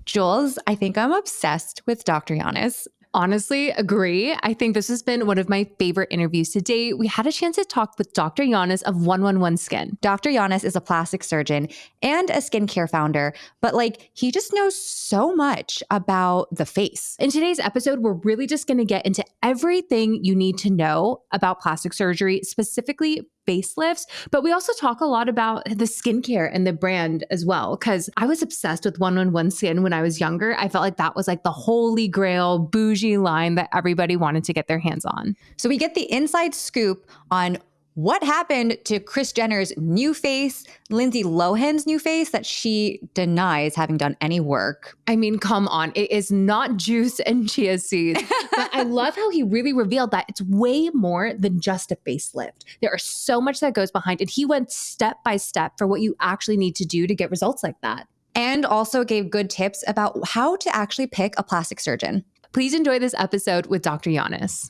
Jules, I think I'm obsessed with Dr. Yannis. Honestly, agree. I think this has been one of my favorite interviews to date. We had a chance to talk with Dr. Yannis of 111 Skin. Dr. Yannis is a plastic surgeon and a skincare founder, but he just knows so much about the face. In today's episode, we're really just going to get into everything you need to know about plastic surgery, specifically facelifts, but we also talk a lot about the skincare and the brand as well, because I was obsessed with 111 Skin when I was younger. I felt like that was the holy grail bougie line that everybody wanted to get their hands on. So we get the inside scoop on what happened to Kris Jenner's new face, Lindsay Lohan's new face that she denies having done any work. I mean, come on. It is not juice and chia seeds. But I love how he really revealed that it's way more than just a facelift. There is so much that goes behind it. He went step by step for what you actually need to do to get results like that. And also gave good tips about how to actually pick a plastic surgeon. Please enjoy this episode with Dr. Yannis.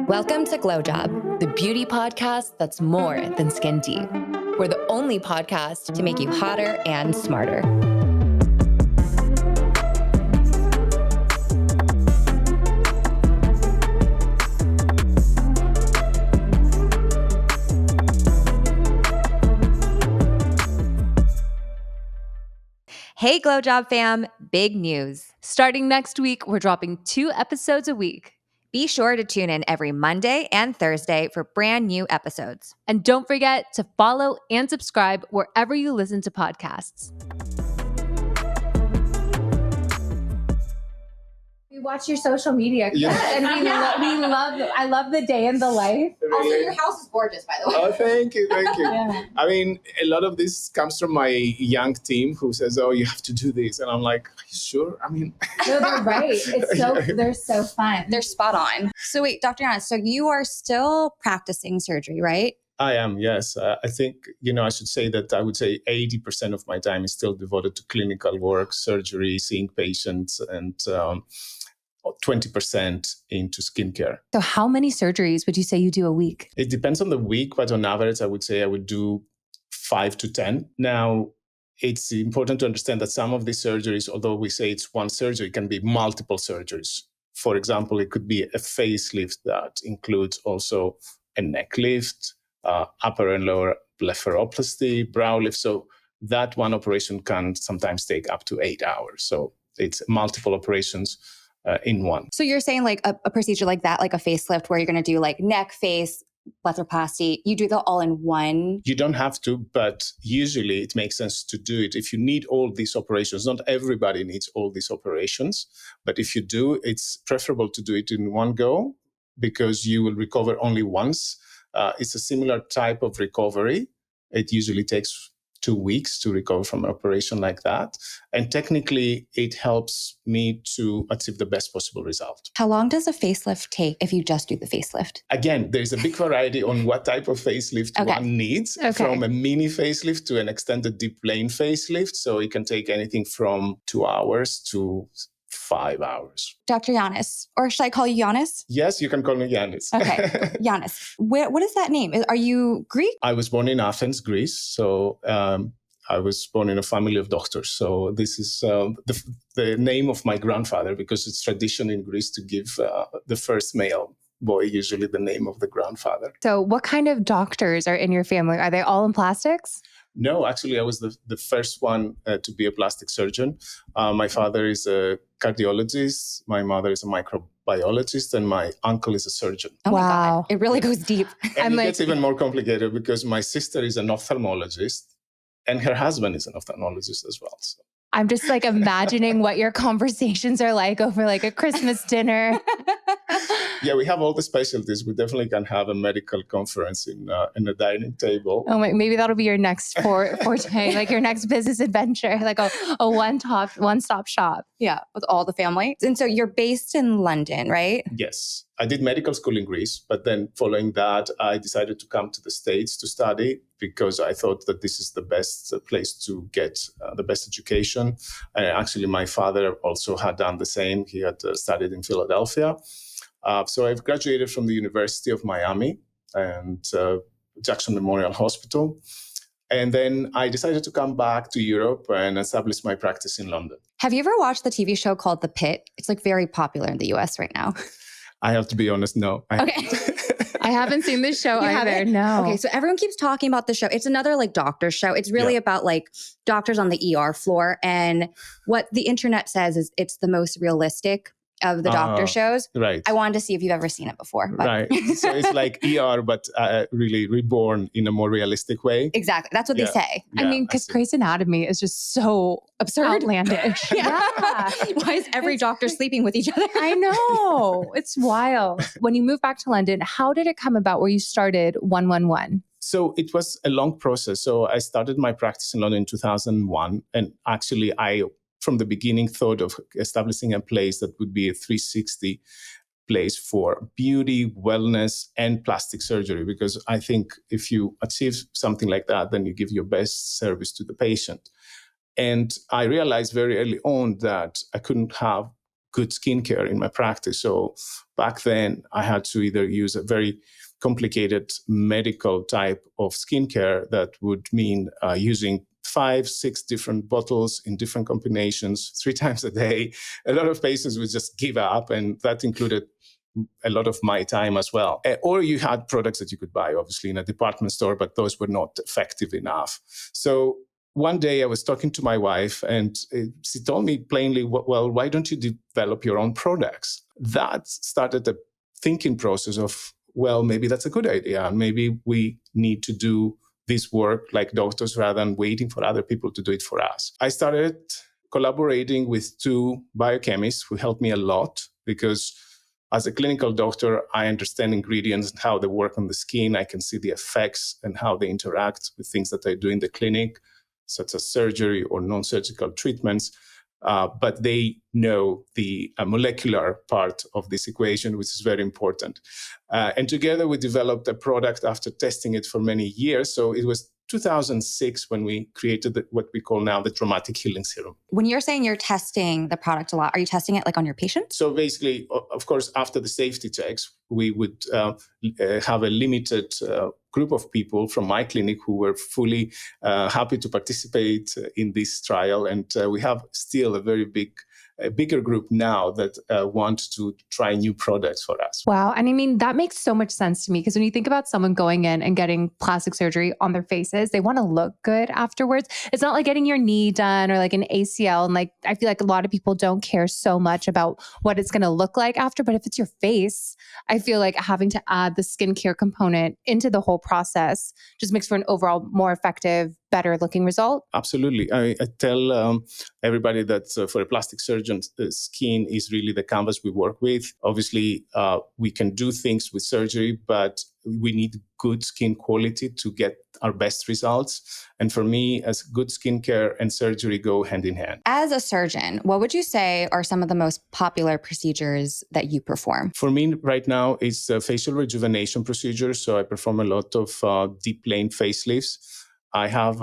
Welcome to Glow Job, the beauty podcast that's more than skin deep. We're the only podcast to make you hotter and smarter. Hey, Glow Job fam, big news. Starting next week, we're dropping 2 episodes a week. Be sure to tune in every Monday and Thursday for brand new episodes. And don't forget to follow and subscribe wherever you listen to podcasts. We watch your social media, Kris, and I love the day in the life. Also, your house is gorgeous, by the way. Oh, thank you. Yeah. I mean, a lot of this comes from my young team who says, "Oh, you have to do this," and I'm like, "Are you sure?" I mean, No, they're right. They're so fun. They're spot on. So wait, Dr. Yannis, so you are still practicing surgery, right? I am, yes. I think, I should say that I would say 80% of my time is still devoted to clinical work, surgery, seeing patients, and 20% into skincare. So how many surgeries would you say you do a week? It depends on the week, but on average, I would say I would do 5 to 10. Now, it's important to understand that some of these surgeries, although we say it's one surgery, can be multiple surgeries. For example, it could be a facelift that includes also a neck lift, upper and lower blepharoplasty, brow lift. So that one operation can sometimes take up to 8 hours. So it's multiple operations in one. So you're saying a procedure like that, like a facelift where you're going to do neck, face, blepharoplasty, you do that all in one? You don't have to, but usually it makes sense to do it. If you need all these operations, not everybody needs all these operations, but if you do, it's preferable to do it in one go because you will recover only once. It's a similar type of recovery. It usually takes 2 weeks to recover from an operation like that. And technically, it helps me to achieve the best possible result. How long does a facelift take if you just do the facelift? Again, there's a big variety on what type of facelift one needs, from a mini facelift to an extended deep plane facelift. So it can take anything from 2 hours to 5 hours. Dr. Yannis, or should I call you Yannis? Yes, you can call me Yannis. Okay, Yannis. What is that name? Are you Greek? I was born in Athens, Greece. So I was born in a family of doctors. So this is the name of my grandfather, because it's tradition in Greece to give the first male boy usually the name of the grandfather. So what kind of doctors are in your family? Are they all in plastics? No, actually, I was the first one to be a plastic surgeon. My father is a cardiologist, my mother is a microbiologist, and my uncle is a surgeon. Oh my God. It really goes deep. And it gets even more complicated because my sister is an ophthalmologist and her husband is an ophthalmologist as well. So. I'm just imagining what your conversations are like over a Christmas dinner. Yeah, we have all the specialties. We definitely can have a medical conference in a dining table. Oh, maybe that'll be your next forte, your next business adventure, a one-stop shop. Yeah, with all the family. And so you're based in London, right? Yes. I did medical school in Greece, but then following that, I decided to come to the States to study because I thought that this is the best place to get the best education. Actually, my father also had done the same. He had studied in Philadelphia. So I've graduated from the University of Miami and Jackson Memorial Hospital. And then I decided to come back to Europe and establish my practice in London. Have you ever watched the TV show called The Pit? It's like very popular in the US right now. I have to be honest, no. Okay. I haven't seen this show You either. haven't? No. Okay, so everyone keeps talking about the show. It's another like doctor show. It's really about like doctors on the ER floor. And what the internet says is it's the most realistic of the doctor shows. Right. I wanted to see if you've ever seen it before. But. Right. So it's like ER, but really reborn in a more realistic way. Exactly. That's what they say. I mean, because Grey's Anatomy is just so Absurd. outlandish. Yeah. Why is every doctor sleeping with each other? I know. It's wild. When you moved back to London, how did it come about where you started 111? So it was a long process. So I started my practice in London in 2001. And actually, I, from the beginning, thought of establishing a place that would be a 360 place for beauty, wellness, and plastic surgery. Because I think if you achieve something like that, then you give your best service to the patient. And I realized very early on that I couldn't have good skincare in my practice. So back then, I had to either use a very complicated medical type of skincare that would mean using 5-6 different bottles in different combinations 3 times a day. A lot of patients would just give up, and that included a lot of my time as well. Or you had products that you could buy, obviously, in a department store, but those were not effective enough. So one day I was talking to my wife, and she told me plainly, well, why don't you develop your own products? That started a thinking process of, well, maybe that's a good idea. Maybe we need to do this work like doctors rather than waiting for other people to do it for us. I started collaborating with 2 biochemists who helped me a lot, because as a clinical doctor, I understand ingredients and how they work on the skin. I can see the effects and how they interact with things that I do in the clinic, such as surgery or non-surgical treatments. But they know the molecular part of this equation, which is very important. And together we developed a product after testing it for many years. So it was 2006 when we created what we call now the Dramatic Healing Serum. When you're saying you're testing the product a lot, are you testing it like on your patients? So basically, of course, after the safety checks, we would have a limited group of people from my clinic who were fully happy to participate in this trial. And we have still a bigger group now that want to try new products for us. Wow. And I mean, that makes so much sense to me, because when you think about someone going in and getting plastic surgery on their faces, they want to look good afterwards. It's not like getting your knee done or like an ACL. And like, I feel like a lot of people don't care so much about what it's going to look like after. But if it's your face, I feel like having to add the skincare component into the whole process just makes for an overall more effective, better looking result. Absolutely. I tell everybody that for a plastic surgeon, skin is really the canvas we work with. Obviously, we can do things with surgery, but we need good skin quality to get our best results. And for me, as good skincare and surgery go hand in hand. As a surgeon, what would you say are some of the most popular procedures that you perform? For me right now, it's facial rejuvenation procedures. So I perform a lot of deep plane facelifts. I have,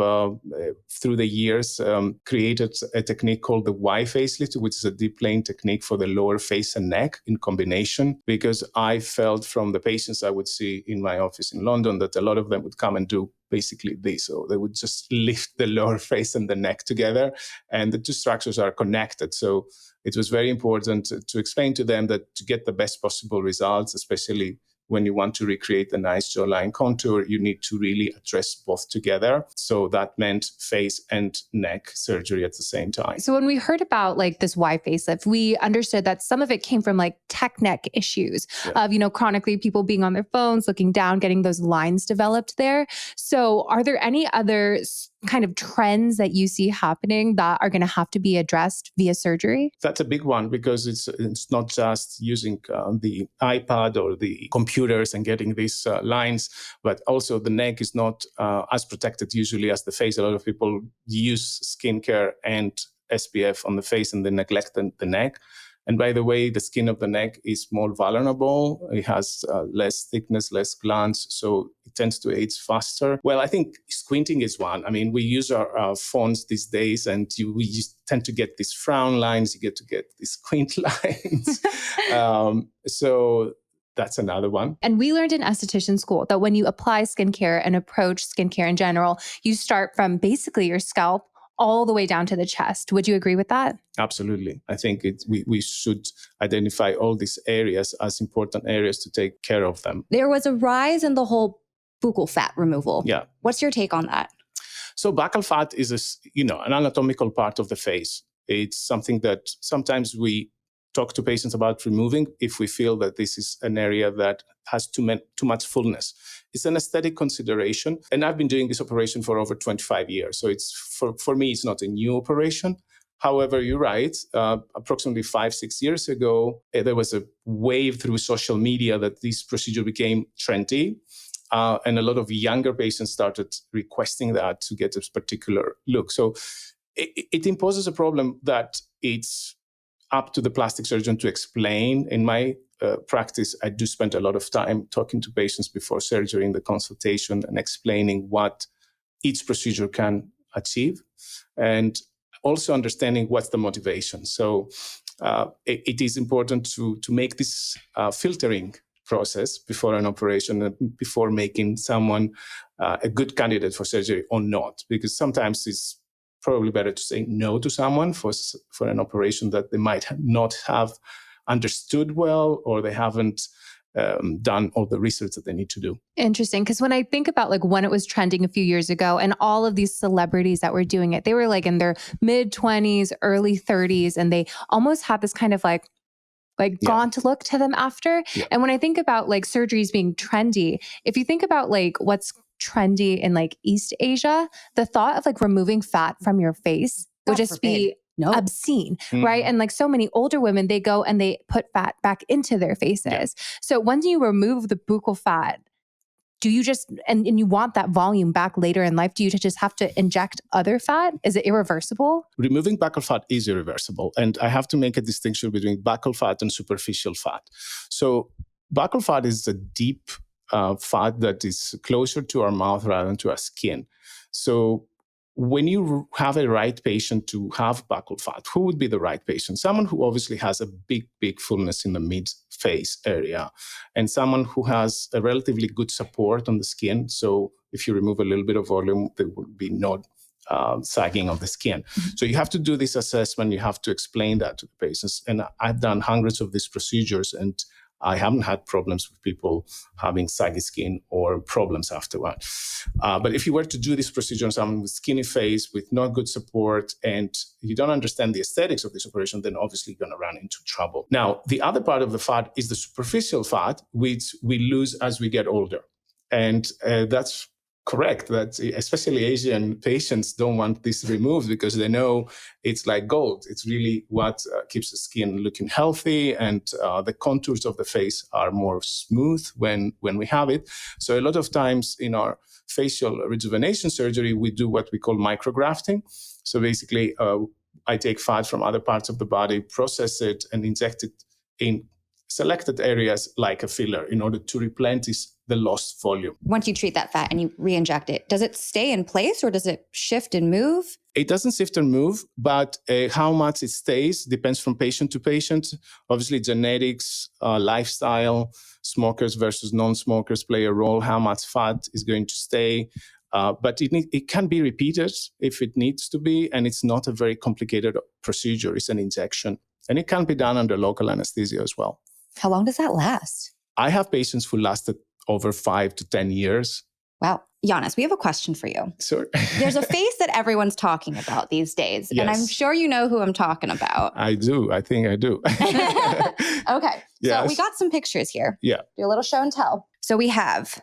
through the years, created a technique called the Y-Facelift, which is a deep plane technique for the lower face and neck in combination, because I felt from the patients I would see in my office in London that a lot of them would come and do basically this. So they would just lift the lower face and the neck together, and the 2 structures are connected. So it was very important to explain to them that to get the best possible results, especially when you want to recreate the nice jawline contour, you need to really address both together. So that meant face and neck surgery at the same time. So when we heard about like this Y-Facelift, we understood that some of it came from like tech neck issues of, chronically people being on their phones, looking down, getting those lines developed there. So are there any other kind of trends that you see happening that are going to have to be addressed via surgery? That's a big one, because it's not just using the iPad or the computers and getting these lines, but also the neck is not as protected usually as the face. A lot of people use skincare and SPF on the face and they neglect the neck. And by the way, the skin of the neck is more vulnerable. It has less thickness, less glands, so it tends to age faster. Well, I think squinting is one. I mean, we use our phones these days, and we just tend to get these frown lines. You get to get these squint lines. So That's another one. And we learned in esthetician school that when you apply skincare and approach skincare in general, you start from basically your scalp all the way down to the chest. Would you agree with that? Absolutely. I think we should identify all these areas as important areas to take care of them. There was a rise in the whole buccal fat removal. Yeah. What's your take on that? So buccal fat is an anatomical part of the face. It's something that sometimes we talk to patients about removing if we feel that this is an area that has too much fullness. It's an aesthetic consideration. And I've been doing this operation for over 25 years. So it's for me, it's not a new operation. However, you're right. Approximately 5-6 years ago, there was a wave through social media that this procedure became trendy. And a lot of younger patients started requesting that to get this particular look. So it imposes a problem that it's up to the plastic surgeon to explain. In my practice, I do spend a lot of time talking to patients before surgery in the consultation and explaining what each procedure can achieve, and also understanding what's the motivation. So it is important to make this filtering process before an operation and before making someone a good candidate for surgery or not, because sometimes it's probably better to say no to someone for an operation that they might not have understood well, or they haven't done all the research that they need to do. Interesting. Because when I think about like when it was trending a few years ago and all of these celebrities that were doing it, they were like in their mid-20s, early 30s, and they almost had this kind of like gaunt look to them after. Yeah. And when I think about like surgeries being trendy, if you think about like what's trendy in like East Asia, the thought of like removing fat from your face would just be obscene, right? And like so many older women, they go and they put fat back into their faces. Yeah. So once you remove the buccal fat, do you just, and you want that volume back later in life, do you just have to inject other fat? Is it irreversible? Removing buccal fat is irreversible. And I have to make a distinction between buccal fat and superficial fat. So buccal fat is a deep fat that is closer to our mouth rather than to our skin. So when you have a right patient to have buccal fat, who would be the right patient? Someone who obviously has a big fullness in the mid-face area, and someone who has a relatively good support on the skin. So if you remove a little bit of volume, there will be no sagging of the skin. So you have to do this assessment. You have to explain that to the patients. And I've done hundreds of these procedures, and I haven't had problems with people having saggy skin or problems afterward. But if you were to do this procedure on someone with skinny face, with not good support, and you don't understand the aesthetics of this operation, then obviously you're going to run into trouble. Now, the other part of the fat is the superficial fat, which we lose as we get older. And that's correct, that especially Asian patients don't want this removed because they know it's like gold. It's really what keeps the skin looking healthy, and the contours of the face are more smooth when we have it. So a lot of times in our facial rejuvenation surgery, we do what we call micro-grafting. So basically, I take fat from other parts of the body, process it, and inject it in selected areas like a filler in order to replenish the lost volume. Once you treat that fat and you re-inject it, does it stay in place or does it shift and move? It doesn't shift and move, but how much it stays depends from patient to patient. Obviously, genetics, lifestyle, smokers versus non-smokers play a role, how much fat is going to stay. But it can be repeated if it needs to be, and it's not a very complicated procedure. It's an injection, and it can be done under local anesthesia as well. How long does that last? I have patients who lasted over 5 to 10 years. Wow. Yannis, we have a question for you. Sure. There's a face that everyone's talking about these days, Yes. and I'm sure you know who I'm talking about. I do. I think I do. Okay. Yes. So we got some pictures here. Yeah. Do a little show and tell. So we have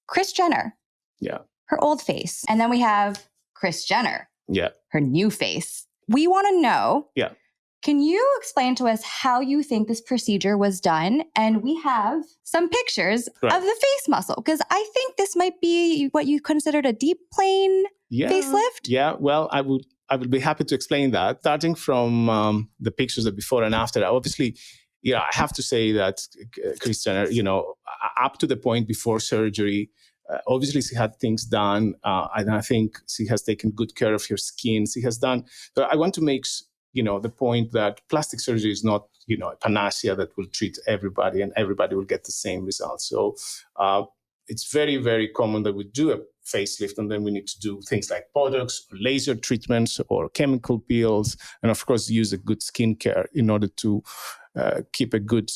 Kris Jenner. Yeah. Her old face. And then we have Kris Jenner. Yeah. Her new face. We want to know. Yeah. Can you explain to us how you think this procedure was done? And we have some pictures of the face muscle, because I think this might be what you considered a deep plane facelift. Yeah, well, I would be happy to explain that. Starting from the pictures of before and after, obviously, I have to say that Kris Jenner, up to the point before surgery, obviously she had things done, and I think she has taken good care of her skin. She has done, but I want to make the point that plastic surgery is not, a panacea that will treat everybody and everybody will get the same results. So it's very, very common that we do a facelift and then we need to do things like Botox, or laser treatments, or chemical peels, and of course use a good skincare in order to keep a good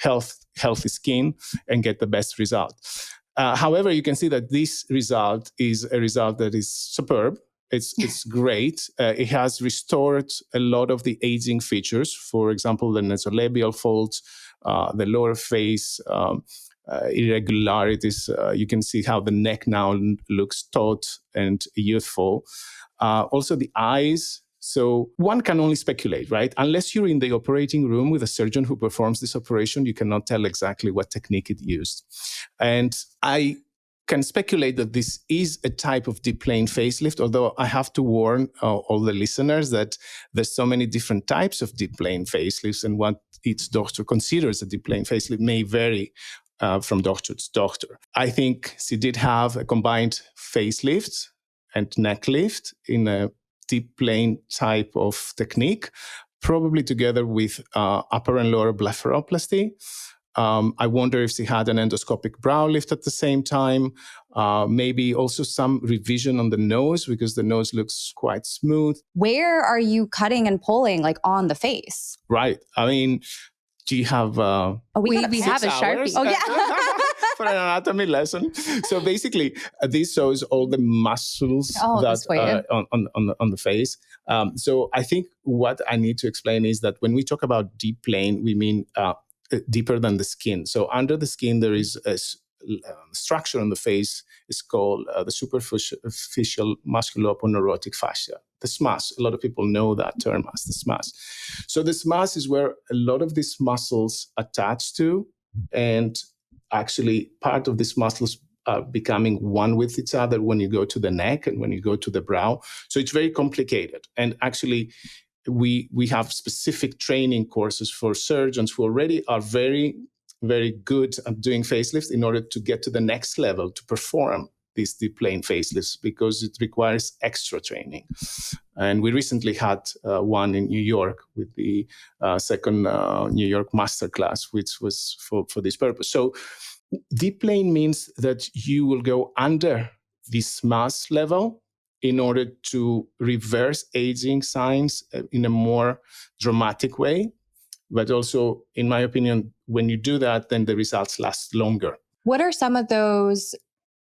healthy skin and get the best result. However, you can see that this result is a result that is superb. It's great. It has restored a lot of the aging features. For example, the nasolabial folds, the lower face, irregularities. You can see how the neck now looks taut and youthful. Also the eyes. So one can only speculate, right? Unless you're in the operating room with a surgeon who performs this operation, you cannot tell exactly what technique it used. And I can speculate that this is a type of deep plane facelift, although I have to warn all the listeners that there's so many different types of deep plane facelifts, and what each doctor considers a deep plane facelift may vary from doctor to doctor. I think she did have a combined facelift and neck lift in a deep plane type of technique, probably together with upper and lower blepharoplasty. I wonder if she had an endoscopic brow lift at the same time, maybe also some revision on the nose because the nose looks quite smooth. Where are you cutting and pulling, like on the face? Right. I mean, do you have... we have a Sharpie. Oh, yeah. For an anatomy lesson. So basically, this shows all the muscles that on the face. So I think what I need to explain is that when we talk about deep plane, we mean deeper than the skin. So under the skin, there is a structure on the face. It's called the superficial musculopolyneurotic fascia, the SMAS. A lot of people know that term as the SMAS. So the SMAS is where a lot of these muscles attach to, and actually part of these muscles are becoming one with each other when you go to the neck and when you go to the brow. So it's very complicated. And actually, we have specific training courses for surgeons who already are very, very good at doing facelifts in order to get to the next level to perform these deep plane facelifts, because it requires extra training. And we recently had one in New York with the second New York masterclass, which was for this purpose. So deep plane means that you will go under this mass level in order to reverse aging signs in a more dramatic way. But also, in my opinion, when you do that, then the results last longer. What are some of those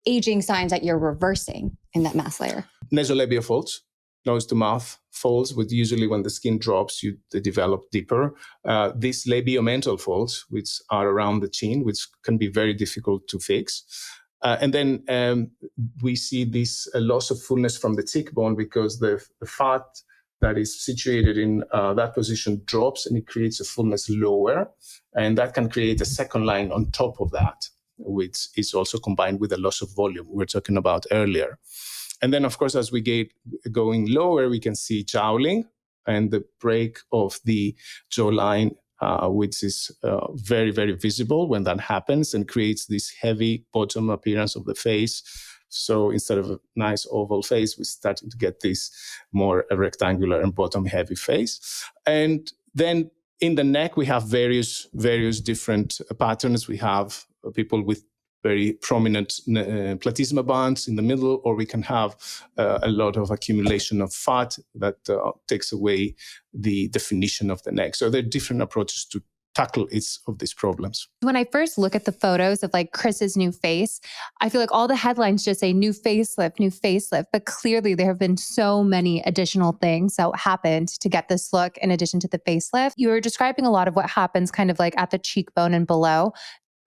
aging signs that you're reversing in that mass layer? Nasolabial folds, nose to mouth folds, with usually when the skin drops, they develop deeper. These labiomental folds, which are around the chin, which can be very difficult to fix. And then we see this loss of fullness from the cheekbone because the fat that is situated in that position drops and it creates a fullness lower. And that can create a second line on top of that, which is also combined with a loss of volume we were talking about earlier. And then, of course, as we get going lower, we can see jowling and the break of the jawline, which is very, very visible when that happens and creates this heavy bottom appearance of the face. So instead of a nice oval face, we're starting to get this more rectangular and bottom heavy face. And then in the neck, we have various different patterns. We have people with very prominent platysma bands in the middle, or we can have a lot of accumulation of fat that takes away the definition of the neck. So there are different approaches to tackle each of these problems. When I first look at the photos of like Kris's new face, I feel like all the headlines just say new facelift, but clearly there have been so many additional things that happened to get this look in addition to the facelift. You were describing a lot of what happens kind of like at the cheekbone and below.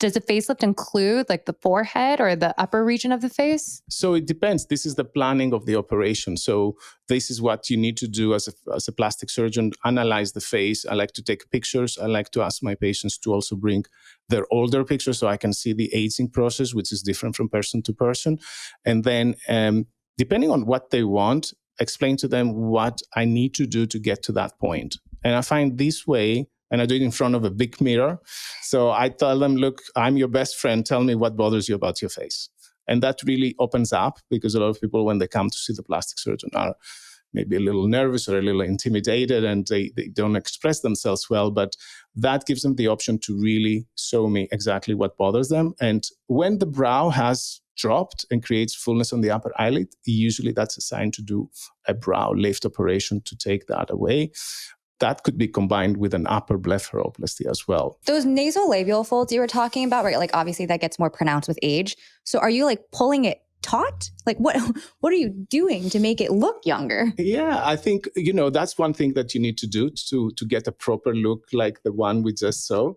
Does a facelift include like the forehead or the upper region of the face? So it depends. This is the planning of the operation. So this is what you need to do as a plastic surgeon, analyze the face. I like to take pictures. I like to ask my patients to also bring their older pictures so I can see the aging process, which is different from person to person. And then depending on what they want, explain to them what I need to do to get to that point. And I find this way, and I do it in front of a big mirror. So I tell them, look, I'm your best friend. Tell me what bothers you about your face. And that really opens up, because a lot of people, when they come to see the plastic surgeon, are maybe a little nervous or a little intimidated, and they don't express themselves well. But that gives them the option to really show me exactly what bothers them. And when the brow has dropped and creates fullness on the upper eyelid, usually that's a sign to do a brow lift operation to take that away. That could be combined with an upper blepharoplasty as well. Those nasolabial folds you were talking about, right? Like obviously that gets more pronounced with age. So are you like pulling it taut? Like what are you doing to make it look younger? Yeah, I think, that's one thing that you need to do to get a proper look like the one we just saw.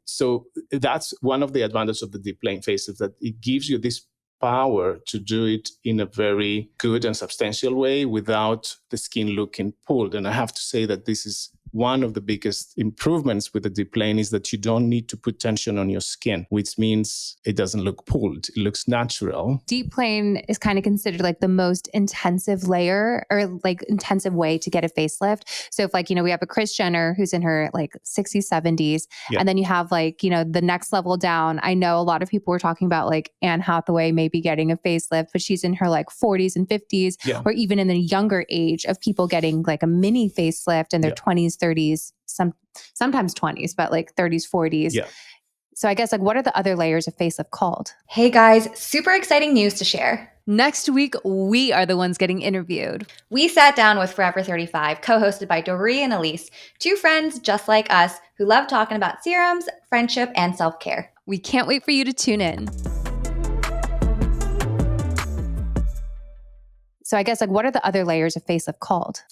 So that's one of the advantages of the deep plane facelift, that it gives you this power to do it in a very good and substantial way without the skin looking pulled. And I have to say that this is one of the biggest improvements with the deep plane, is that you don't need to put tension on your skin, which means it doesn't look pulled. It looks natural. Deep plane is kind of considered like the most intensive layer, or like intensive way to get a facelift. So if like, we have a Kris Jenner who's in her like 60s, 70s, and then you have like, the next level down. I know a lot of people were talking about like Anne Hathaway maybe getting a facelift, but she's in her like 40s and 50s, or even in the younger age of people getting like a mini facelift in their 20s, 30s, sometimes 20s, but like 30s, 40s. Yeah. So I guess like, what are the other layers of facelift called? Hey guys, super exciting news to share. Next week, we are the ones getting interviewed. We sat down with Forever 35, co-hosted by Doree and Elise, two friends just like us who love talking about serums, friendship, and self-care. We can't wait for you to tune in. So I guess like, what are the other layers of facelift called?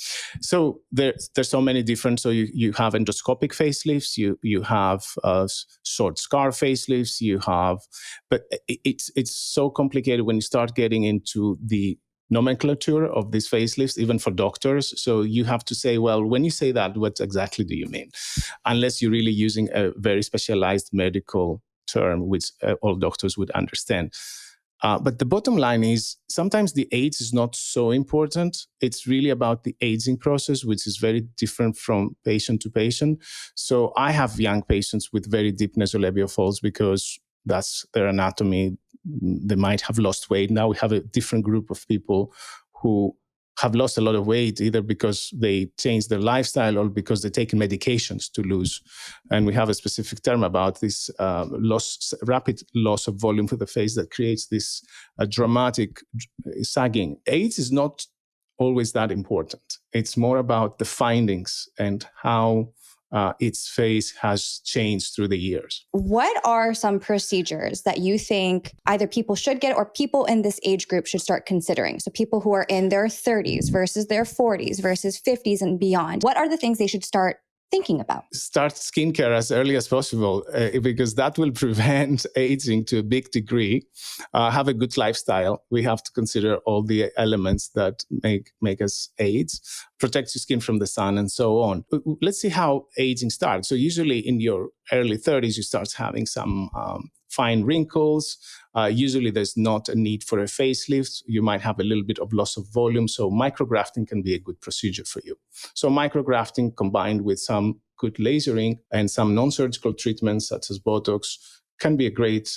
So there's so many different. So you have endoscopic facelifts, you have short scar facelifts, but it's so complicated when you start getting into the nomenclature of these facelifts, even for doctors. So you have to say, well, when you say that, what exactly do you mean? Unless you're really using a very specialized medical term, which all doctors would understand. But the bottom line is sometimes the age is not so important. It's really about the aging process, which is very different from patient to patient. So I have young patients with very deep nasolabial folds because that's their anatomy. They might have lost weight. Now we have a different group of people who have lost a lot of weight, either because they changed their lifestyle or because they're taking medications to lose. And we have a specific term about this rapid loss of volume for the face that creates this dramatic sagging. Age is not always that important. It's more about the findings and how its face has changed through the years. What are some procedures that you think either people should get or people in this age group should start considering? So people who are in their 30s versus their 40s versus 50s and beyond. What are the things they should start thinking about? Start skincare as early as possible because that will prevent aging to a big degree. Have a good lifestyle. We have to consider all the elements that make us age. Protect your skin from the sun and so on. Let's see how aging starts. So usually in your early 30s, you start having some fine wrinkles. Usually there's not a need for a facelift. You might have a little bit of loss of volume. So micro-grafting can be a good procedure for you. So micro-grafting combined with some good lasering and some non-surgical treatments such as Botox can be a great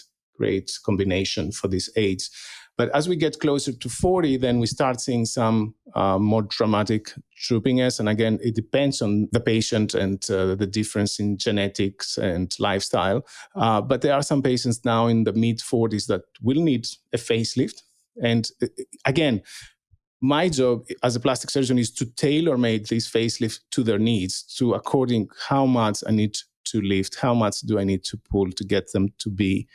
combination for this age. But as we get closer to 40, then we start seeing some more dramatic droopiness. And again, it depends on the patient and the difference in genetics and lifestyle. But there are some patients now in the mid-40s that will need a facelift. And again, my job as a plastic surgeon is to tailor-make this facelift to their needs, to according how much I need to lift, how much do I need to pull to get them to be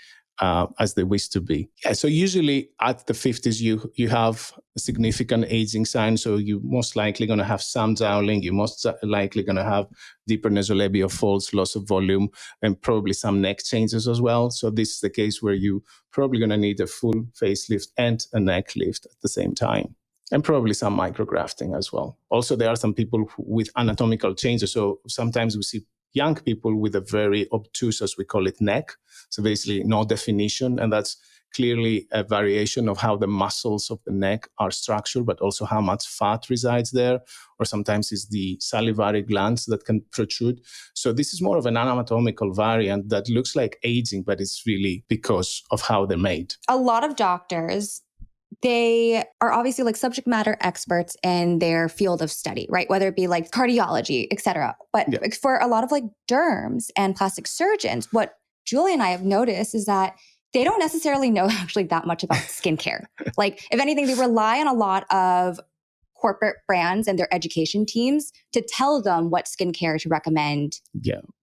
as they wish to be. Yeah, so usually at the 50s, you have a significant aging sign. So you're most likely going to have some jowling. You're most likely going to have deeper nasolabial folds, loss of volume, and probably some neck changes as well. So this is the case where you probably going to need a full facelift and a neck lift at the same time. And probably some micro-grafting as well. Also, there are some people with anatomical changes. So sometimes we see young people with a very obtuse, as we call it, neck. So basically no definition. And that's clearly a variation of how the muscles of the neck are structured, but also how much fat resides there. Or sometimes it's the salivary glands that can protrude. So this is more of an anatomical variant that looks like aging, but it's really because of how they're made. A lot of doctors they are obviously like subject matter experts in their field of study, right? Whether it be like cardiology, et cetera. But for a lot of like derms and plastic surgeons, what Julie and I have noticed is that they don't necessarily know actually that much about skincare. Like, if anything, they rely on a lot of corporate brands and their education teams to tell them what skincare to recommend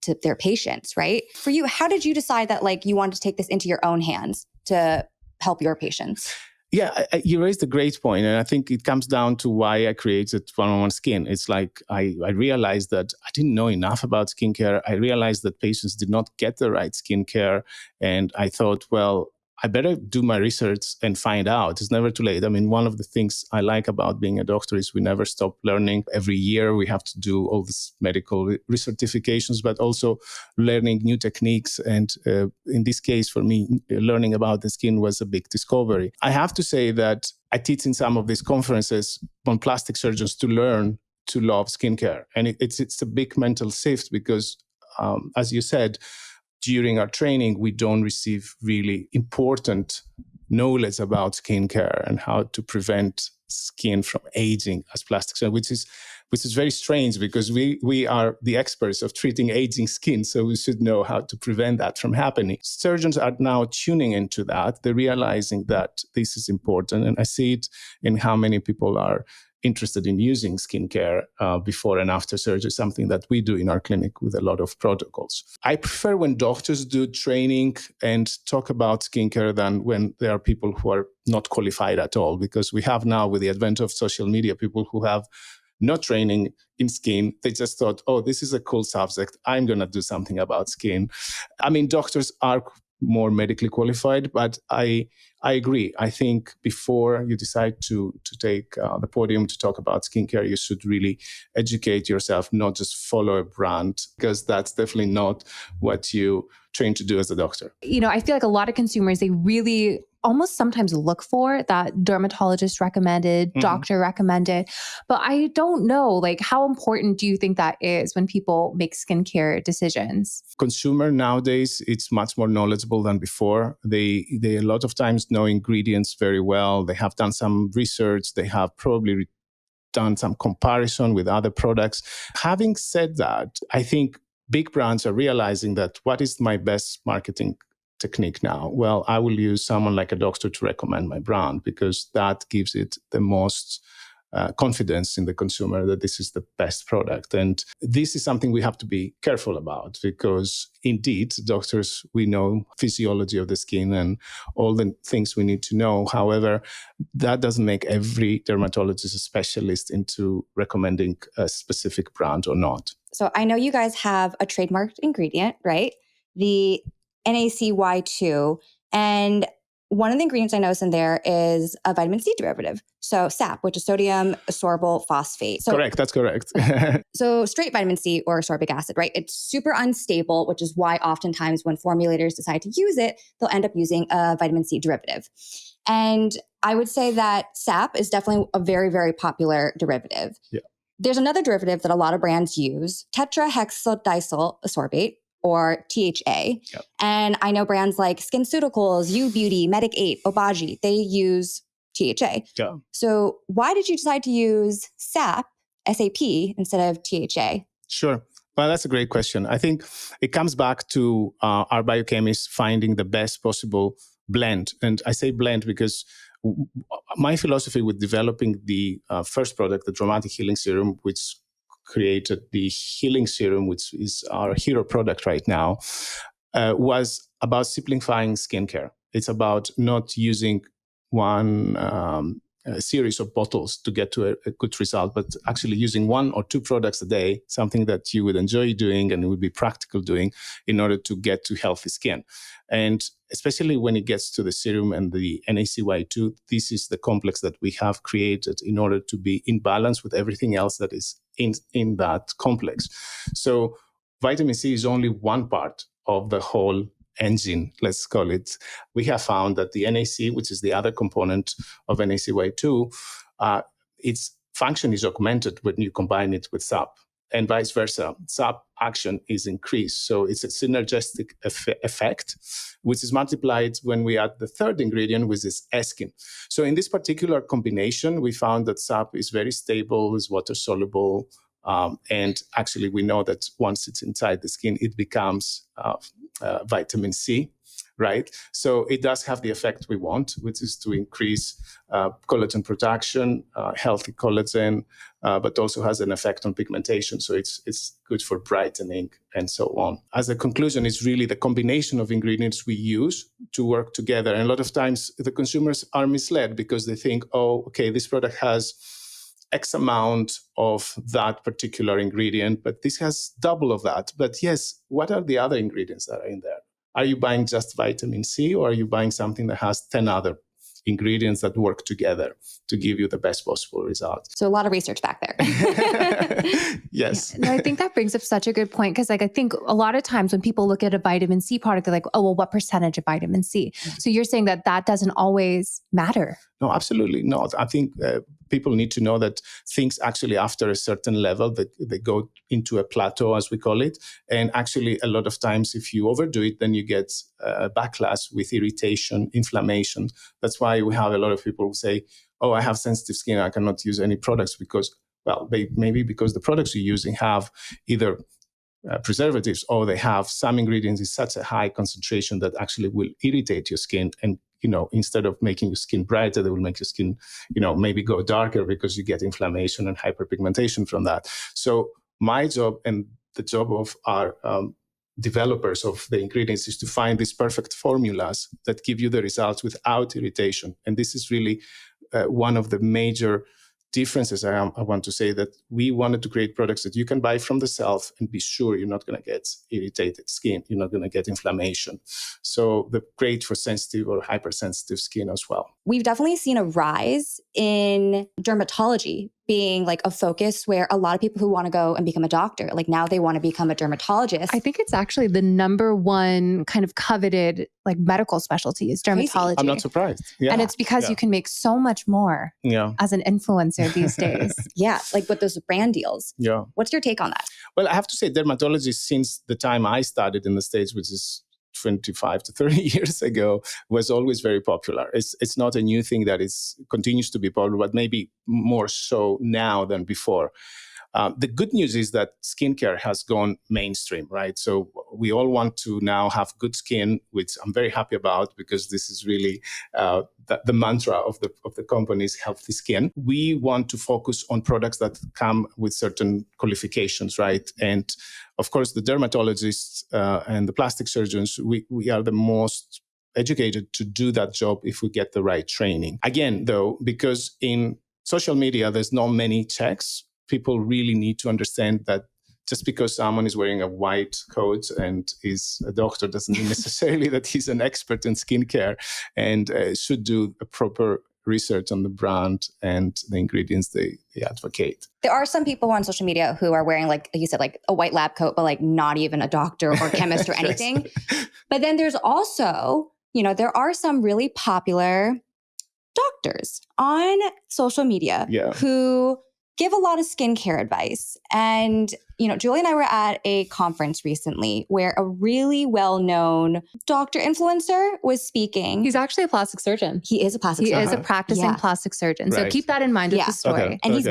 to their patients, right? For you, how did you decide that like you wanted to take this into your own hands to help your patients? Yeah, you raised a great point, and I think it comes down to why I created One-on-One Skin. It's like I realized that I didn't know enough about skincare. I realized that patients did not get the right skincare, and I thought, well, I better do my research and find out. It's never too late. I mean, one of the things I like about being a doctor is we never stop learning. Every year we have to do all these medical recertifications, but also learning new techniques. And in this case, for me, learning about the skin was a big discovery. I have to say that I teach in some of these conferences on plastic surgeons to learn to love skincare. And it's a big mental shift because, as you said, during our training, we don't receive really important knowledge about skincare and how to prevent skin from aging as plastic surgeon, which is very strange because we are the experts of treating aging skin, so we should know how to prevent that from happening. Surgeons are now tuning into that. They're realizing that this is important, and I see it in how many people are interested in using skincare before and after surgery, something that we do in our clinic with a lot of protocols. I prefer when doctors do training and talk about skincare than when there are people who are not qualified at all, because we have now, with the advent of social media, people who have no training in skin. They just thought, oh, this is a cool subject. I'm going to do something about skin. I mean, doctors are more medically qualified, but I agree. I think before you decide to take the podium to talk about skincare, you should really educate yourself, not just follow a brand, because that's definitely not what you train to do as a doctor. You know, I feel like a lot of consumers, they really almost sometimes look for that dermatologist recommended, doctor recommended. But I don't know, like, how important do you think that is when people make skincare decisions? Consumer nowadays, it's much more knowledgeable than before. They a lot of times know ingredients very well. They have done some research. They have probably done some comparison with other products. Having said that, I think big brands are realizing that what is my best marketing technique now? Well, I will use someone like a doctor to recommend my brand, because that gives it the most confidence in the consumer that this is the best product. And this is something we have to be careful about, because indeed, doctors, we know physiology of the skin and all the things we need to know. However, that doesn't make every dermatologist a specialist into recommending a specific brand or not. So I know you guys have a trademarked ingredient, right? The NAC Y². And one of the ingredients I noticed in there is a vitamin C derivative. So SAP, which is sodium ascorbyl phosphate. So, correct, that's correct. So straight vitamin C or ascorbic acid, right? It's super unstable, which is why oftentimes when formulators decide to use it, they'll end up using a vitamin C derivative. And I would say that SAP is definitely a very, very popular derivative. Yeah. There's another derivative that a lot of brands use, tetrahexyl ascorbate, or THA. Yep. And I know brands like SkinCeuticals, U Beauty, Medic 8, Obagi, they use THA. Yeah. So why did you decide to use SAP instead of THA? Sure. Well, that's a great question. I think it comes back to our biochemists finding the best possible blend. And I say blend because my philosophy with developing the first product, the Dramatic Healing Serum, which created the Healing Serum, which is our hero product right now, was about simplifying skincare. It's about not using one series of bottles to get to a good result, but actually using one or two products a day, something that you would enjoy doing and it would be practical doing in order to get to healthy skin. And especially when it gets to the serum and the NAC Y², this is the complex that we have created in order to be in balance with everything else that is in that complex. So vitamin C is only one part of the whole engine, let's call it. We have found that the NAC, which is the other component of NAC Y², its function is augmented when you combine it with SAP. and vice versa. SAP action is increased. So it's a synergistic effect, which is multiplied when we add the third ingredient, which is eskin. So in this particular combination, we found that SAP is very stable, is water soluble, and actually we know that once it's inside the skin, it becomes vitamin C. Right. So it does have the effect we want, which is to increase collagen production, healthy collagen, but also has an effect on pigmentation. So it's good for brightening and so on. As a conclusion, it's really the combination of ingredients we use to work together. And a lot of times the consumers are misled because they think, oh, okay, this product has X amount of that particular ingredient, but this has double of that. But yes, what are the other ingredients that are in there? Are you buying just vitamin C, or are you buying something that has 10 other ingredients that work together to give you the best possible result? So a lot of research back there. Yes. No, I think that brings up such a good point, because I think a lot of times when people look at a vitamin C product, they're like, oh, well, what percentage of vitamin C? So you're saying that doesn't always matter. No, absolutely not. I think people need to know that things actually after a certain level, they go into a plateau, as we call it. And actually, a lot of times, if you overdo it, then you get backlash with irritation, inflammation. That's why we have a lot of people who say, oh, I have sensitive skin, I cannot use any products because, well, maybe because the products you're using have either preservatives, or they have some ingredients in such a high concentration that actually will irritate your skin. And instead of making your skin brighter, they will make your skin, maybe go darker because you get inflammation and hyperpigmentation from that. So my job and the job of our developers of the ingredients is to find these perfect formulas that give you the results without irritation. And this is really one of the major differences. I want to say that we wanted to create products that you can buy from the shelf and be sure you're not going to get irritated skin, you're not going to get inflammation. So they're great for sensitive or hypersensitive skin as well. We've definitely seen a rise in dermatology being like a focus, where a lot of people who want to go and become a doctor, like now they want to become a dermatologist. I think it's actually the number one kind of coveted like medical specialty is dermatology. I'm not surprised. Yeah. And it's because you can make so much more as an influencer these days. Yeah, like with those brand deals. Yeah. What's your take on that? Well, I have to say dermatology, since the time I started in the States, which is 25 to 30 years ago, was always very popular. It's not a new thing that continues to be popular, but maybe more so now than before. The good news is that skincare has gone mainstream, right? So we all want to now have good skin, which I'm very happy about, because this is really the mantra of the company's healthy skin. We want to focus on products that come with certain qualifications, right? And of course, the dermatologists and the plastic surgeons, we are the most educated to do that job if we get the right training. Again, though, because in social media, there's not many checks, people really need to understand that just because someone is wearing a white coat and is a doctor doesn't mean necessarily that he's an expert in skincare, and should do a proper research on the brand and the ingredients they advocate. There are some people on social media who are wearing, like you said, like a white lab coat, but like not even a doctor or chemist or anything. But then there's also, there are some really popular doctors on social media who give a lot of skincare advice. And, Julie and I were at a conference recently where a really well-known doctor influencer was speaking. He's actually a plastic surgeon. He is a plastic surgeon. He is a practicing plastic surgeon. So keep that in mind with the story. Okay. And he's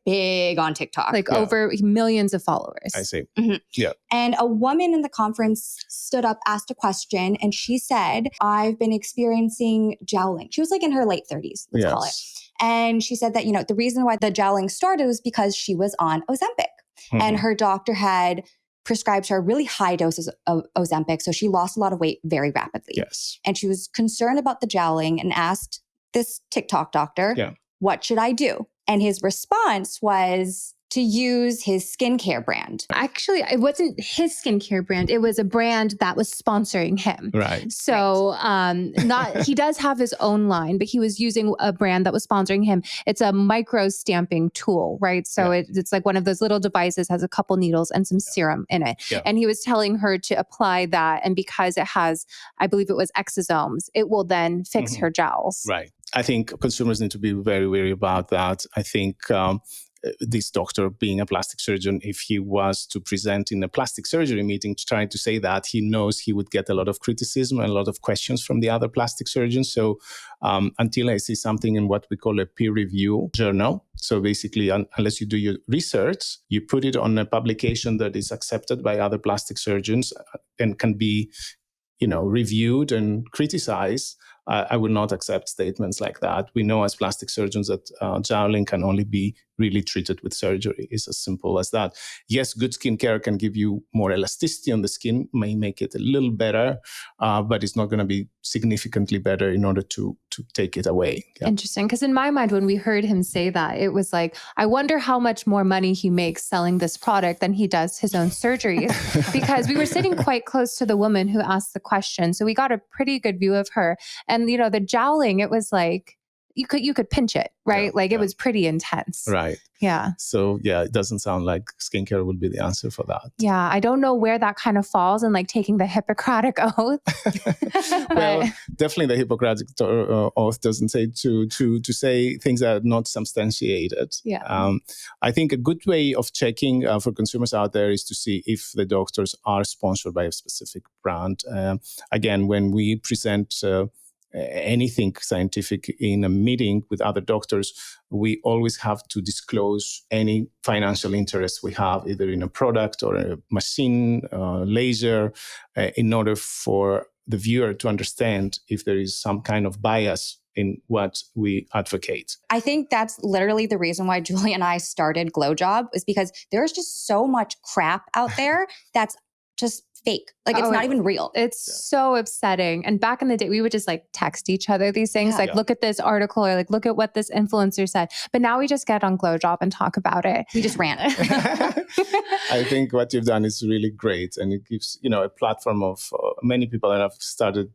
big on TikTok. Over millions of followers. I see. Mm-hmm. Yeah. And a woman in the conference stood up, asked a question, and she said, I've been experiencing jowling. She was like in her late 30s, let's call it. And she said that, the reason why the jowling started was because she was on Ozempic. Mm-hmm. And her doctor had prescribed her really high doses of Ozempic. So she lost a lot of weight very rapidly. Yes. And she was concerned about the jowling and asked this TikTok doctor, what should I do? And his response was to use his skincare brand. Actually, it wasn't his skincare brand. It was a brand that was sponsoring him. Right. So he does have his own line, but he was using a brand that was sponsoring him. It's a micro stamping tool, right? So it's like one of those little devices, has a couple needles and some serum in it. Yeah. And he was telling her to apply that. And because it has, I believe it was exosomes, it will then fix her jowls. Right. I think consumers need to be very wary about that. I think this doctor, being a plastic surgeon, if he was to present in a plastic surgery meeting trying to say that, he knows he would get a lot of criticism and a lot of questions from the other plastic surgeons. So until I see something in what we call a peer review journal, so basically unless you do your research, you put it on a publication that is accepted by other plastic surgeons and can be, reviewed and criticized, I will not accept statements like that. We know as plastic surgeons that jowling can only be really treated with surgery. It's as simple as that. Yes, good skincare can give you more elasticity on the skin, may make it a little better, but it's not going to be significantly better in order to take it away. Yeah. Interesting. Because in my mind, when we heard him say that, it was like, I wonder how much more money he makes selling this product than he does his own surgeries. Because we were sitting quite close to the woman who asked the question. So we got a pretty good view of her. And, the jowling, it was like, you could pinch it, right? It was pretty intense. Right. Yeah. So it doesn't sound like skincare would be the answer for that. Yeah. I don't know where that kind of falls in taking the Hippocratic Oath. Well, definitely the Hippocratic Oath doesn't say to say things that are not substantiated. Yeah. I think a good way of checking for consumers out there is to see if the doctors are sponsored by a specific brand. Again, when we present anything scientific in a meeting with other doctors, we always have to disclose any financial interest we have, either in a product or a machine, laser, in order for the viewer to understand if there is some kind of bias in what we advocate. I think that's literally the reason why Julie and I started Glow Job, is because there's just so much crap out there that's just fake. It's not even real. It's so upsetting. And back in the day, we would just text each other these things, look at this article, or look at what this influencer said. But now we just get on Glow Job and talk about it. We just ran. I think what you've done is really great. And it gives, a platform of many people that have started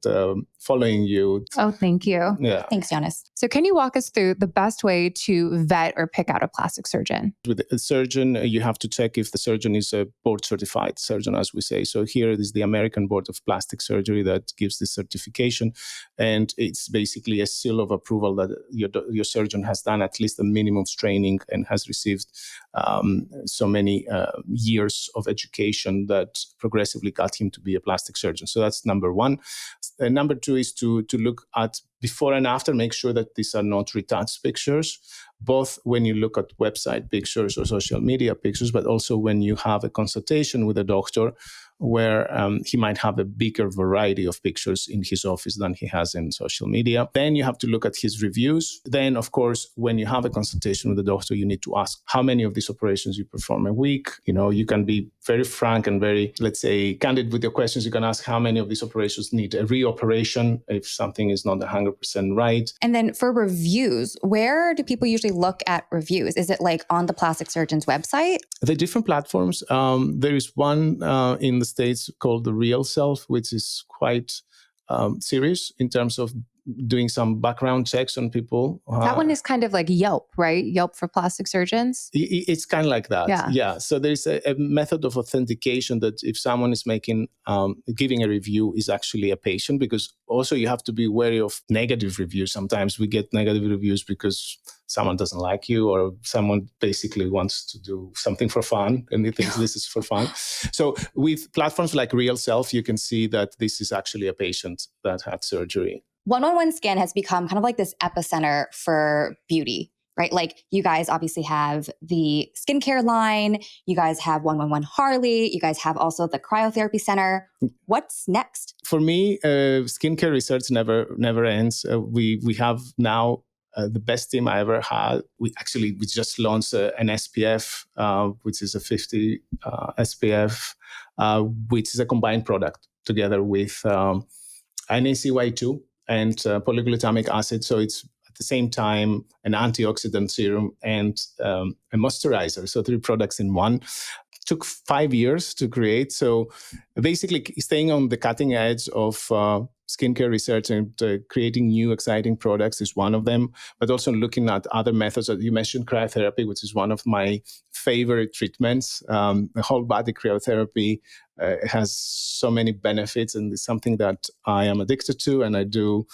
following you. Oh, thank you. Yeah. Thanks, Yannis. So can you walk us through the best way to vet or pick out a plastic surgeon? With a surgeon, you have to check if the surgeon is a board certified surgeon, as we say. So here is the American Board of Plastic Surgery that gives this certification. And it's basically a seal of approval that your surgeon has done at least a minimum of training and has received so many years of education that progressively got him to be a plastic surgeon. So that's number one. Number two is to look at before and after, make sure that these are not retouched pictures, both when you look at website pictures or social media pictures, but also when you have a consultation with a doctor where he might have a bigger variety of pictures in his office than he has in social media. Then you have to look at his reviews. Then, of course, when you have a consultation with the doctor, you need to ask how many of these operations you perform a week. You can be very frank and very, let's say, candid with your questions. You can ask how many of these operations need a reoperation if something is not 100% right. And then for reviews, where do people usually look at reviews? Is it on the plastic surgeon's website? The different platforms. There is one in the States called the Real Self, which is quite serious in terms of doing some background checks on people. That one is kind of like Yelp, right? Yelp for plastic surgeons? It's kind of like that. Yeah. So there's a method of authentication that if someone is giving a review is actually a patient, because also you have to be wary of negative reviews. Sometimes we get negative reviews because someone doesn't like you or someone basically wants to do something for fun and he thinks this is for fun. So with platforms like Real Self, you can see that this is actually a patient that had surgery. 111 Skin has become kind of like this epicenter for beauty, right? You guys obviously have the skincare line, you guys have 111 Harley, you guys have also the cryotherapy center. What's next? For me, skincare research never ends. We have now the best team I ever had. We just launched an SPF, which is a 50 SPF, which is a combined product together with NAC Y² and polyglutamic acid. So it's at the same time an antioxidant serum and a moisturizer. So 3 products in one. Took 5 years to create. So basically staying on the cutting edge of skincare research and creating new exciting products is one of them, but also looking at other methods. You mentioned cryotherapy, which is one of my favorite treatments, the whole body cryotherapy, It has so many benefits, and it's something that I am addicted to. And I do,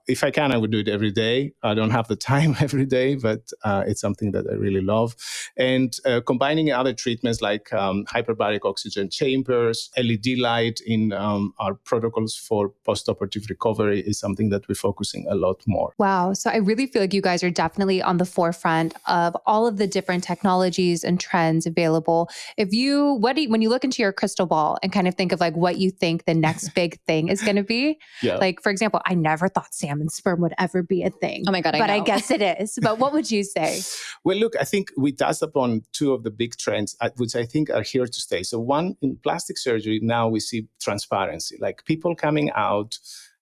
if I can, I would do it every day. I don't have the time every day, but it's something that I really love. And combining other treatments like hyperbaric oxygen chambers, LED light in our protocols for postoperative recovery is something that we're focusing a lot more. Wow. So I really feel like you guys are definitely on the forefront of all of the different technologies and trends available. When you look into your crystal ball and kind of think of like what you think the next big thing is going to be, like, for example, I never thought salmon sperm would ever be a thing. Oh my God, I guess it is. But what would you say? Well, look, I think we touched upon two of the big trends, which I think are here to stay. So one, in plastic surgery, now we see transparency, like people coming out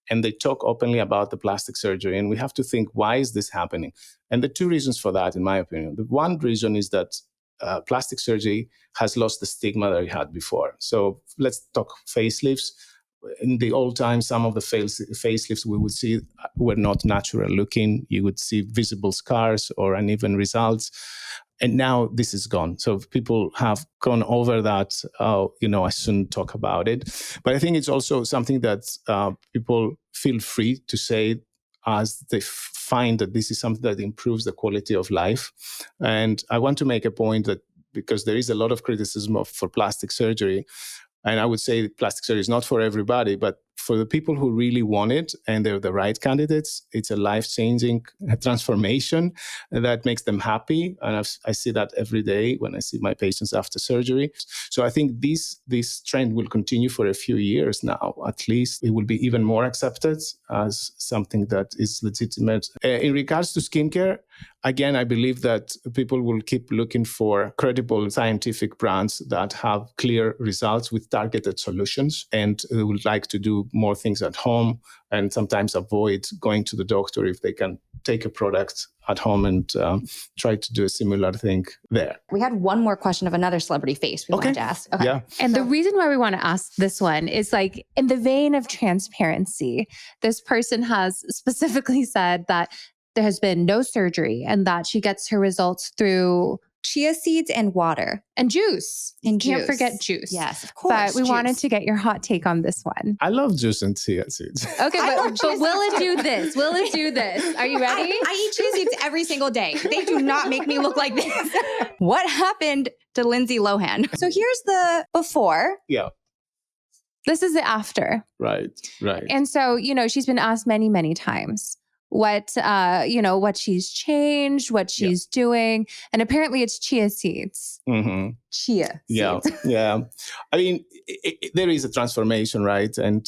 and they talk openly about the plastic surgery. And we have to think, why is this happening? And the two reasons for that, in my opinion. The one reason is that plastic surgery has lost the stigma that it had before. So let's talk facelifts. In the old times, some of the facelifts we would see were not natural looking. You would see visible scars or uneven results. And now this is gone. So people have gone over that. I shouldn't talk about it. But I think it's also something that people feel free to say as they find that this is something that improves the quality of life. And I want to make a point that because there is a lot of criticism for plastic surgery, and I would say plastic surgery is not for everybody, but for the people who really want it and they're the right candidates, it's a life-changing transformation that makes them happy. And I see that every day when I see my patients after surgery. So I think this trend will continue for a few years now. At least it will be even more accepted as something that is legitimate. In regards to skincare, again, I believe that people will keep looking for credible scientific brands that have clear results with targeted solutions, and they would like to do more things at home and sometimes avoid going to the doctor if they can take a product at home and try to do a similar thing there. We had one more question of another celebrity face we wanted to ask. Okay. Yeah. And the reason why we want to ask this one is like in the vein of transparency. This person has specifically said that there has been no surgery and that she gets her results through chia seeds and water. and juice. Can't forget juice. Yes, of course. But we wanted to get your hot take on this one. I love juice and chia seeds. Okay, but will it do this? Will it do this? Are you ready? I eat chia seeds every single day. They do not make me look like this. What happened to Lindsay Lohan? So here's the before. Yeah. This is the after. Right. And so, she's been asked many, many times what she's changed, what she's doing. And apparently it's chia seeds. Mm-hmm. Chia seeds. Yeah. I mean, there is a transformation, right? And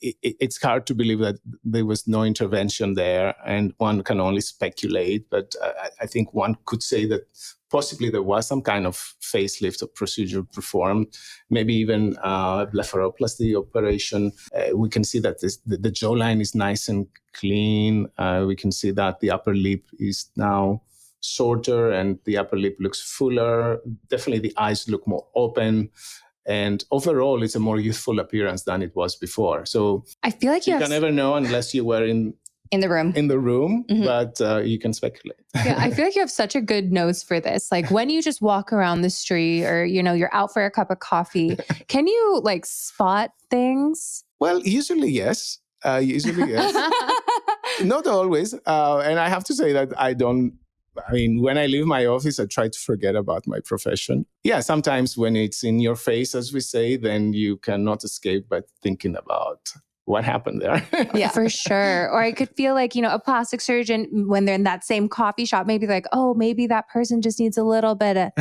it's hard to believe that there was no intervention there, and one can only speculate. But I think one could say that possibly there was some kind of facelift or procedure performed, maybe even blepharoplasty operation. We can see that the jawline is nice and clean. We can see that the upper lip is now shorter and the upper lip looks fuller. Definitely the eyes look more open. And overall, it's a more youthful appearance than it was before. So I feel like you can never know unless you were in the room, mm-hmm. but you can speculate. Yeah, I feel like you have such a good nose for this. Like when you just walk around the street or, you're out for a cup of coffee, can you spot things? Well, usually yes. Not always. And I have to say that when I leave my office, I try to forget about my profession. Yeah, sometimes when it's in your face, as we say, then you cannot escape but thinking about what happened there. Yeah, for sure. Or I could feel like, a plastic surgeon, when they're in that same coffee shop, maybe maybe that person just needs a little bit of.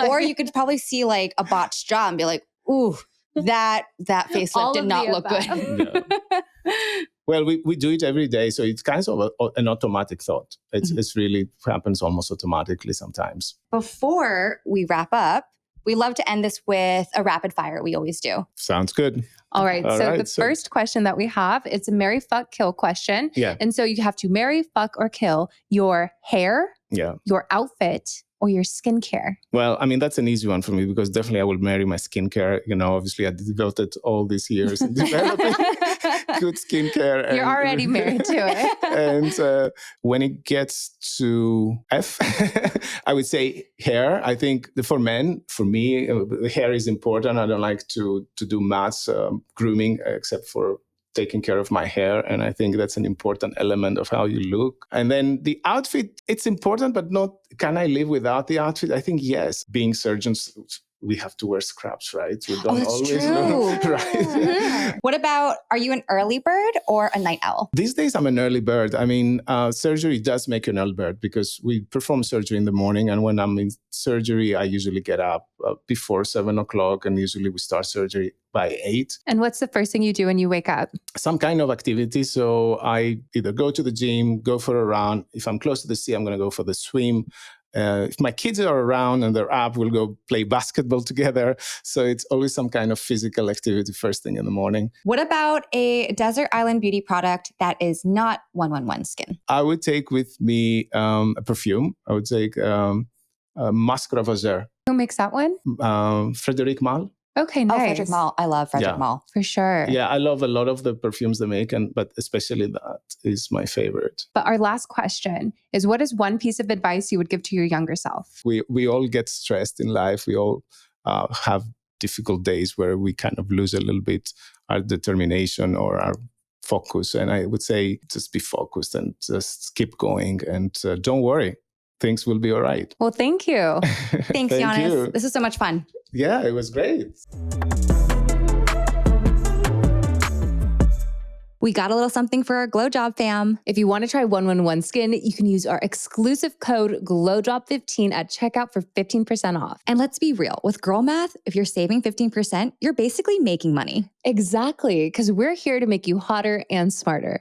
Or you could probably see a botched jaw and be like, ooh, that facelift did not look good. Yeah. Well, we do it every day. So it's kind of an automatic thought. It's really happens almost automatically sometimes. Before we wrap up, we love to end this with a rapid fire. We always do. Sounds good. All right. So the first question that we have, it's a marry, fuck, kill question. Yeah. And so you have to marry, fuck, or kill your hair, your outfit, or your skincare. Well, that's an easy one for me because definitely I will marry my skincare. Obviously I devoted all these years in developing good skincare. You're already married to it. And when it gets to F, I would say hair. I think for men, for me, hair is important. I don't like to do mass grooming except for taking care of my hair. And I think that's an important element of how you look. And then the outfit, it's important, but not, can I live without the outfit? I think yes. Being surgeons, we have to wear scrubs, right? We don't that's always true. know, right? What about, are you an early bird or a night owl? These days, I'm an early bird. I mean, surgery does make you an early bird because we perform surgery in the morning. And when I'm in surgery, I usually get up before 7 o'clock. And usually we start surgery by 8. And what's the first thing you do when you wake up? Some kind of activity. So I either go to the gym, go for a run. If I'm close to the sea, I'm going to go for the swim. If my kids are around and they're up, we'll go play basketball together. So it's always some kind of physical activity first thing in the morning. What about a desert island beauty product that is not 111 skin? I would take with me a perfume. I would take Masque Ravageur. Who makes that one? Frédéric Malle. Okay, nice. Oh, Frederic Malle. I love Frederic Malle. For sure. Yeah, I love a lot of the perfumes they make, but especially that is my favorite. But our last question is, what is one piece of advice you would give to your younger self? We all get stressed in life. We all have difficult days where we kind of lose a little bit our determination or our focus. And I would say just be focused and just keep going and don't worry. Things will be all right. Well, thank you. Thanks, Yannis. You. This was so much fun. Yeah, it was great. We got a little something for our Glow Job fam. If you want to try 111 Skin, you can use our exclusive code GLOWDROP15 at checkout for 15% off. And let's be real, with girl math, if you're saving 15%, you're basically making money. Exactly, because we're here to make you hotter and smarter.